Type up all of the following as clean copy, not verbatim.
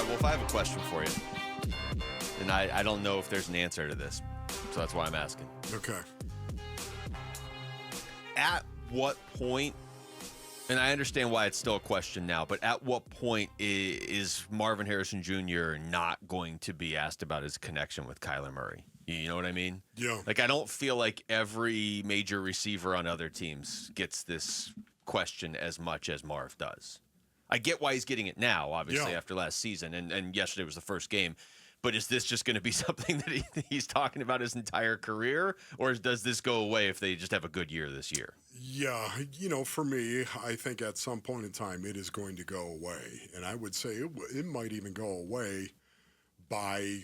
well, if I have a question for you, and I don't know if there's an answer to this, so that's why I'm asking. Okay. At what point, and I understand why it's still a question now, but at what point is Marvin Harrison Jr. not going to be asked about his connection with Kyler Murray? You know what I mean? Yeah. Like, I don't feel like every major receiver on other teams gets this question as much as Marv does. I get why he's getting it now, obviously, after last season, and yesterday was the first game. But is this just going to be something that he's talking about his entire career, or does this go away if they just have a good year this year? Yeah, for me, I think at some point in time it is going to go away. And I would say it might even go away by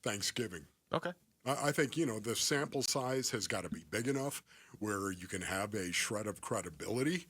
Thanksgiving. Okay. I think, the sample size has got to be big enough where you can have a shred of credibility.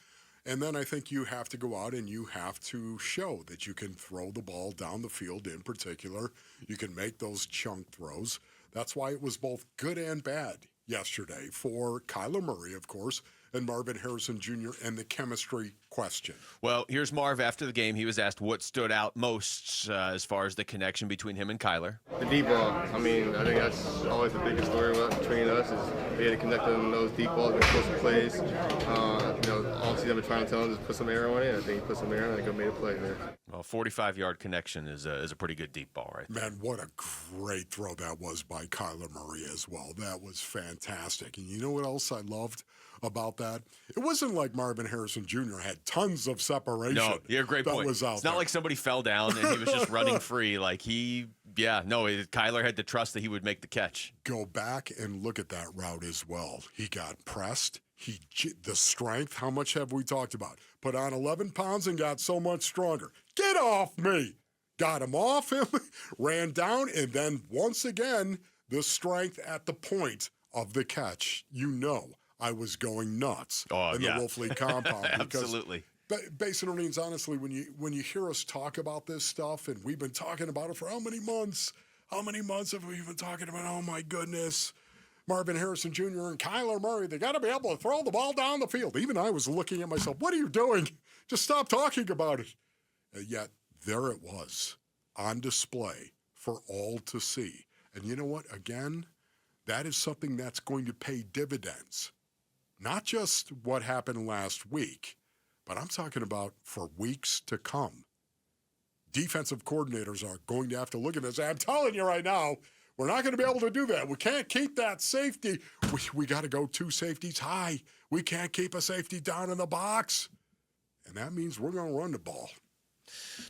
And then I think you have to go out and you have to show that you can throw the ball down the field in particular. You can make those chunk throws. That's why it was both good and bad yesterday for Kyler Murray, of course, and Marvin Harrison Jr. and the chemistry question. Well, here's Marv after the game. He was asked what stood out most as far as the connection between him and Kyler. The deep ball. I think that's always the biggest story between us is we had to connect on those deep balls and explosive plays. All season I've been trying to tell him to put some air on it. I think he put some air on it and I made a play there. Well, 45-yard connection is a pretty good deep ball, right? Man, what a great throw that was by Kyler Murray as well. That was fantastic. And you know what else I loved about that? It wasn't like Marvin Harrison Jr. had tons of separation. No, you're a great point. Was out it's not there. Like somebody fell down and he was just running free. Like Kyler had to trust that he would make the catch. Go back and look at that route as well. He got pressed. The strength, how much have we talked about? Put on 11 pounds and got so much stronger. Get off me. Got him off him, ran down, and then once again, the strength at the point of the catch. I was going nuts in the Wolfley compound. Absolutely. Basin Orleans, honestly, when you hear us talk about this stuff, and we've been talking about it for how many months? How many months have we been talking about, oh my goodness, Marvin Harrison Jr. and Kyler Murray, they got to be able to throw the ball down the field. Even I was looking at myself, what are you doing? Just stop talking about it. Yet there it was on display for all to see. And you know what? Again, that is something that's going to pay dividends. Not just what happened last week, but I'm talking about for weeks to come. Defensive coordinators are going to have to look at this. I'm telling you right now, we're not going to be able to do that. We can't keep that safety. We got to go 2 safeties high. We can't keep a safety down in the box. And that means we're going to run the ball.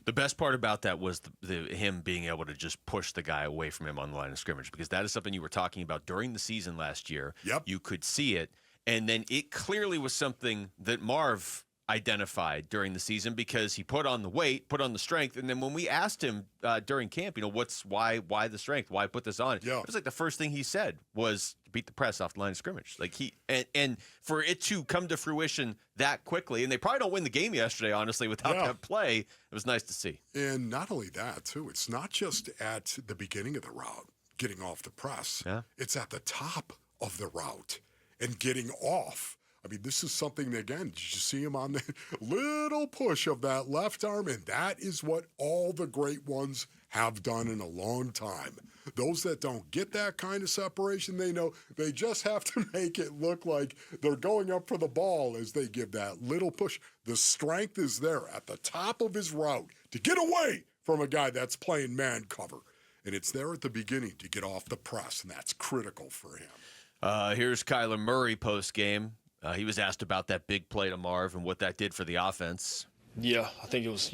The best part about that was him being able to just push the guy away from him on the line of scrimmage, because that is something you were talking about during the season last year. Yep. You could see it, and then it clearly was something that Marv identified during the season because he put on the weight, put on the strength, and then when we asked him during camp, why the strength, why put this on? Yeah. It was like the first thing he said was beat the press off the line of scrimmage. Like and for it to come to fruition that quickly, and they probably don't win the game yesterday, honestly, without that play. It was nice to see. And not only that, too, it's not just at the beginning of the route, getting off the press. Yeah. It's at the top of the route and getting off. I mean, this is something, again, did you see him on the little push of that left arm? And that is what all the great ones have done in a long time. Those that don't get that kind of separation, they know they just have to make it look like they're going up for the ball as they give that little push. The strength is there at the top of his route to get away from a guy that's playing man cover. And it's there at the beginning to get off the press, and that's critical for him. Here's Kyler Murray post-game. He was asked about that big play to Marv and what that did for the offense. Yeah, I think it was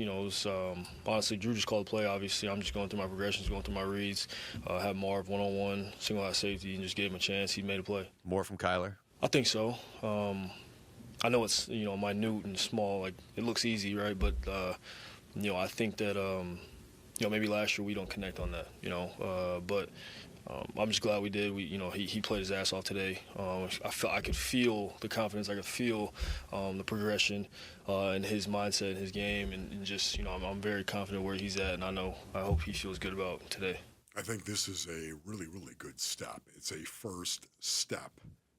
honestly, Drew just called the play, obviously. I'm just going through my progressions, going through my reads, had Marv one-on-one, single-out safety, and just gave him a chance. He made a play. More from Kyler? I think so. I know it's, minute and small. Like, it looks easy, right? But, I think that, maybe last year we don't connect on that, but I'm just glad we did. He played his ass off today. I could feel the confidence. I could feel the progression in his mindset, in his game, and just I'm very confident where he's at, and I hope he feels good about today. I think this is a really, really good step. It's a first step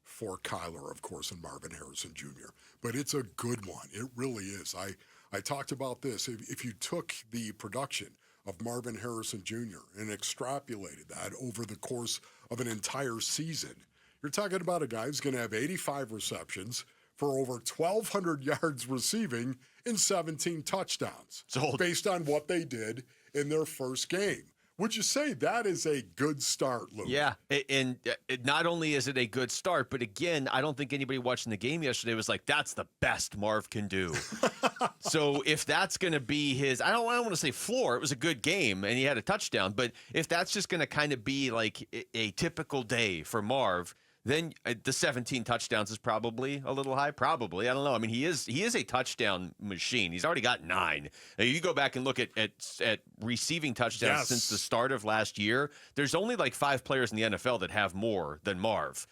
for Kyler, of course, and Marvin Harrison Jr. But it's a good one. It really is. I talked about this. If you took the production of Marvin Harrison Jr. and extrapolated that over the course of an entire season, you're talking about a guy who's going to have 85 receptions for over 1,200 yards receiving and 17 touchdowns based on what they did in their first game. Would you say that is a good start, Lou? Yeah, and not only is it a good start, but again, I don't think anybody watching the game yesterday was like, that's the best Marv can do. So if that's going to be his, I don't want to say floor, it was a good game and he had a touchdown, but if that's just going to kind of be like a typical day for Marv, then the 17 touchdowns is probably a little high. Probably. I don't know. I mean, he is a touchdown machine. He's already got 9. Now, you go back and look at receiving touchdowns since the start of last year. There's only like 5 players in the NFL that have more than Marv.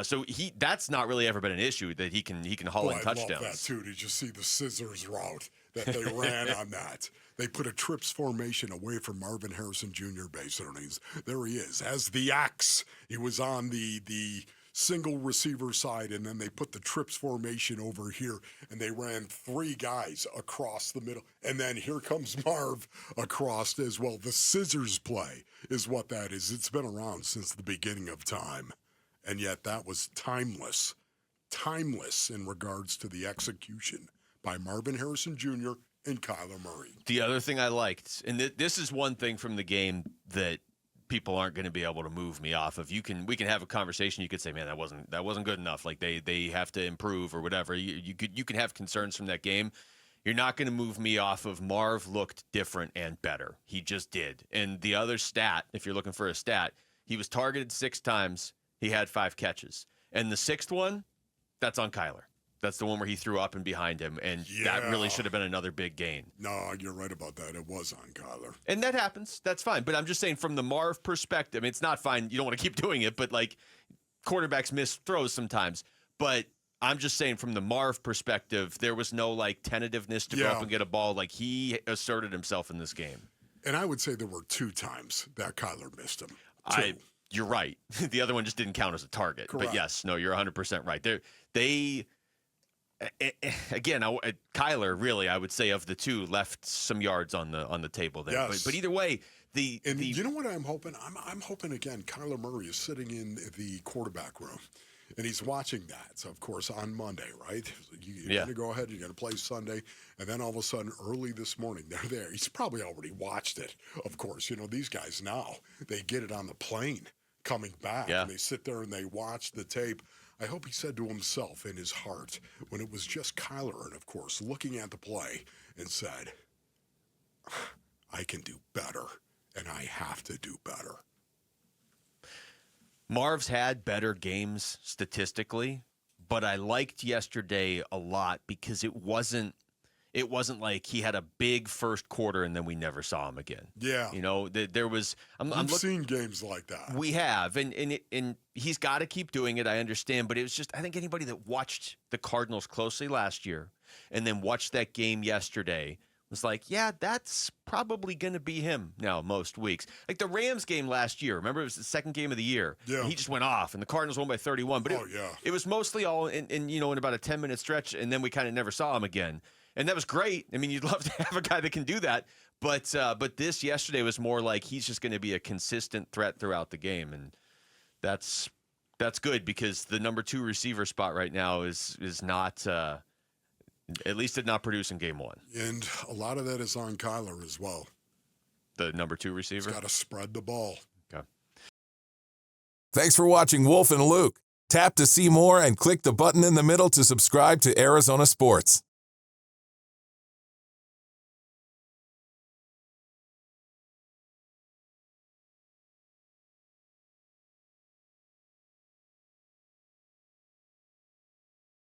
So that's not really ever been an issue that he can haul in touchdowns. I love that too. Did you see the scissors route that they ran on that? They put a trips formation away from Marvin Harrison Jr. base earnings. There he is as the X. He was on the single receiver side, and then they put the trips formation over here, and they ran 3 guys across the middle. And then here comes Marv across as well. The scissors play is what that is. It's been around since the beginning of time. And yet that was timeless in regards to the execution by Marvin Harrison Jr. and Kyler Murray. The other thing I liked, and this is one thing from the game that people aren't going to be able to move me off of. We can have a conversation. You could say, man, that wasn't good enough. Like they have to improve or whatever. You can have concerns from that game. You're not going to move me off of Marv looked different and better. He just did. And the other stat, if you're looking for a stat, he was targeted 6 times. He had 5 catches. And the 6th one, that's on Kyler. That's the one where he threw up and behind him, and that really should have been another big gain. No, you're right about that. It was on Kyler. And that happens. That's fine. But I'm just saying from the Marv perspective, I mean, it's not fine. You don't want to keep doing it, but like quarterbacks miss throws sometimes. But I'm just saying from the Marv perspective, there was no like tentativeness to go up and get a ball. Like he asserted himself in this game. And I would say there were 2 times that Kyler missed him. You're right. The other one just didn't count as a target. Correct. But yes, no, you're 100% right. Again, Kyler really, I would say of the 2 left some yards on the table there. Yes. But either way, you know what I'm hoping? I'm hoping again. Kyler Murray is sitting in the quarterback room, and he's watching that. So of course on Monday, right? You're going to go ahead. You're going to play Sunday, and then all of a sudden, early this morning, they're there. He's probably already watched it. Of course, these guys now they get it on the plane coming back, and they sit there and they watch the tape. I hope he said to himself in his heart when it was just Kyler and, of course, looking at the play and said, I can do better, and I have to do better. Marv's had better games statistically, but I liked yesterday a lot because it wasn't like he had a big first quarter and then we never saw him again. Yeah. There was. We've seen games like that. We have, and he's got to keep doing it. I understand, but it was just I think anybody that watched the Cardinals closely last year and then watched that game yesterday was like, yeah, that's probably going to be him now most weeks. Like the Rams game last year. Remember, it was the second game of the year. Yeah. He just went off, and the Cardinals won by 31. But it was mostly all in about a 10-minute stretch, and then we kind of never saw him again. And that was great. I mean, you'd love to have a guy that can do that. But this yesterday was more like he's just going to be a consistent threat throughout the game, and that's good because the number 2 receiver spot right now is not at least did not produce in game 1. And a lot of that is on Kyler as well. The number 2 receiver. He's got to spread the ball. Okay. Thanks for watching Wolf and Luke. Tap to see more and click the button in the middle to subscribe to Arizona Sports.